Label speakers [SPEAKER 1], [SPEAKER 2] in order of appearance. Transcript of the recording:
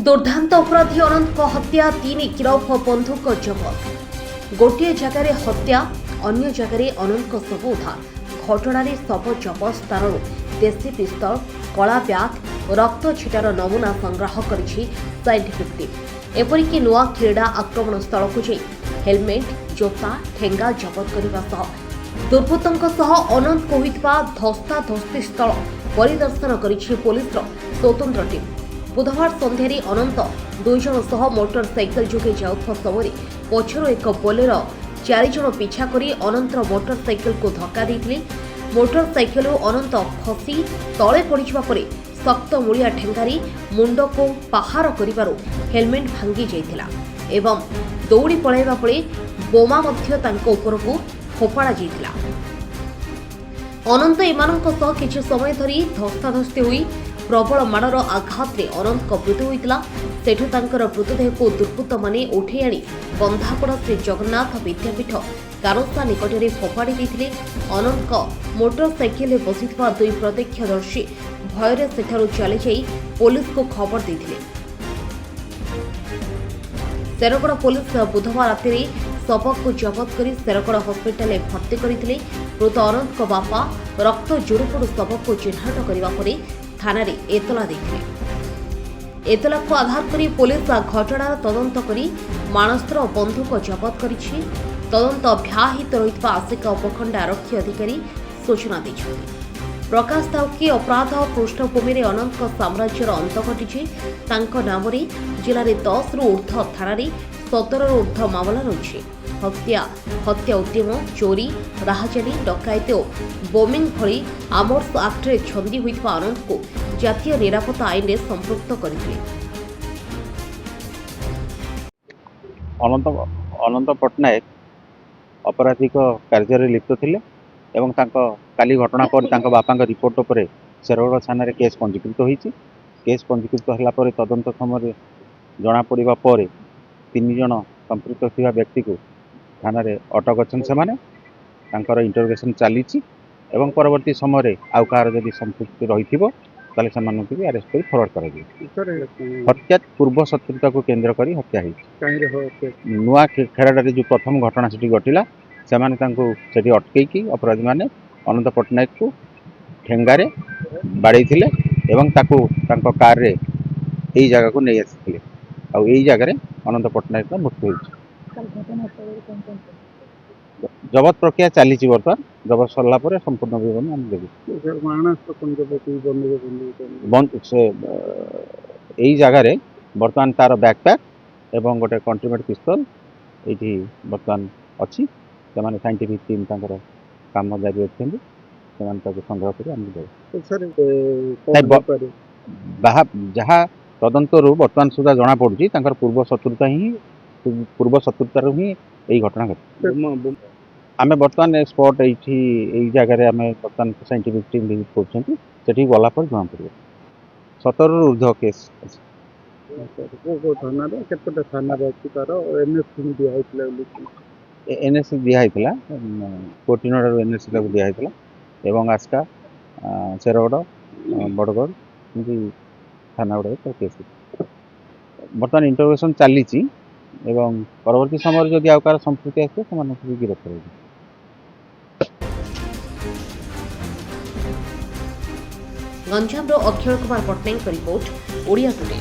[SPEAKER 1] दुर्दांत अपराधी अनंत हत्या 3 गिरफ बंधुक जबत गोटे जगार हत्या अन्य जगार अनंत शव उद्धार घटना शव जबत स्थान देशी पिस्तल कला ब्याग रक्त छिटार नमूना संग्रह कर साइंटिफिक टीम एपरिक नुआ क्रीड़ा आक्रमण स्थल को जाई हेलमेट जोता ठेंगा जबत करने दुर्बृत्तों अनंत को होइतबा धस्ताधस्ती स्थल परिदर्शन करिछि पुलिस स्वतंत्र टीम। बुधवार सन्ध्यारे अनंत 2 जन सह मोटरसाइकेल जोगे जाउथबा समय पछरु एक बोलेरो 4 जन पिछा करी अनंत मोटरसाइकेल को धक्का देइथिले। मोटरसाइकेल अनंत खसी तळे पड़िजिबा परे शक्त मूलिया ठेंगारी मुंड को पहार करिबारु हेलमेट भांगी जाइथिला एवं दौड़ी पळाइबा पळे बोमा मध्य तांको उपरकू फोपाड़ा जाइथिला। अनंत एमानंक सह किछि समय धरी धस्ताधस्ती होई प्रबल मानर आघात रे अनंत मृत्यु होइतिला। सेठु तांकर मृतदेह को दुर्बृत्त माने उठे आनी बंधापड़ा श्री जगन्नाथ विद्यापीठ कारोसा निकटरे फोपाड़ी देइथिले। अनंत मोटरसाइकेल बसिथिबा 2 प्रत्यक्षदर्शी भୟରେ सेठारु चली जाई पुलिस को खबर देइथिले। सेरगड़ पुलिस बुधवार राति शव को जबत कर सेरगड़ हस्पिटाल भर्ती करथिले। मृत अनंत को बापा रक्त जोड़पड़ शव को चिन्हाट करने पर थाना रे एतला देथिले। एतला को आधार करी पुलिस घटनार तदंत करी मानस्त्र और बंधुक जबत करिछि। तदंत अभ्याहित रहितबा आशिका उपखंड आरक्षी अधिकारी सूचना दैछथि। प्रकाश दाउकी अपराध पृष्ठभूमि रे अनंत साम्राज्यर अंत घटिछि। तांको नाम रे जिले में 10 रु ऊर्ध्व थाना रे 17 रु ऊर्ध्व मामला रही। हत्या उद्यम चोरी राहजानी डकायती और बोमिंग भली आमर्स एक्ट रे छंदी होइतबा अनंत को जातीय निरापत्ता आईन रे संपृक्त करथिले।
[SPEAKER 2] अनंत पट्टनायक अपराधिक कार्य लिप्त थिले एवं तांको काली घटना पर तांको बापा रिपोर्ट पर सेरगड़ थाना रे केस पंजीकृत होईछि। केस पंजीकृत होला पर तदंत समय जना पड़िबा पर 3 जन संपृक्त थिबा व्यक्ति को थाना रे अटक अछन। सेमाने तांकर इंटरोगेशन चलीछि एवं परवर्ती समय रे आउ कार जदि संपृक्त रहिथिबो ताले समान को अरेस्ट कर फॉरवर्ड करा जाय। हत्या पूर्व शत्रुता को केंद्र करी हत्या है। नुआ खेराडा रे जो प्रथम घटना सेठी घटिला सेमाने तांको सेठी अटकै की अपराधी माने अनंत पट्टनायक को ठेंगारे बाड़े थिले एवं ताको तांको कार रे एई जगह को नै आसिथिले आ एई जगह रे अनंत पट्टनायक का मृत्यु होइछि। जबत प्रक्रिया चली बर्तमान जबत सरला पर संपूर्ण विवरण हम देबू। यही जगार बर्तमान तार बैकपैक एवं गोटे कंट्रीमेट पिस्तल ये बर्तमान अच्छी से साइंटिफिक टीम काम जारी अच्छे संग्रह कर जहाँ तदंत बर्तमान सुधा जना पड़ी पूर्व शत्रुता ही यही घटना घटी। आमे बर्तमान स्पॉट यही जगह आम बर्तमान साइंटिफिक टीम विजिट कर गला पर जना पड़े 17 रु ऊर्ध्व केस एनएस दिखाई कोटिनोड एनएस दिखाई एवं आस्का सेरगड़ बड़गड़ थाना गुड़ा केस बर्तमान इंटरोगेशन चली एवं परवर्ती समय जदि आकार संपृक्ति आसे से गिरफ्त कर।
[SPEAKER 1] Ganjam Akshay Kumar Pattanaik report Odia today.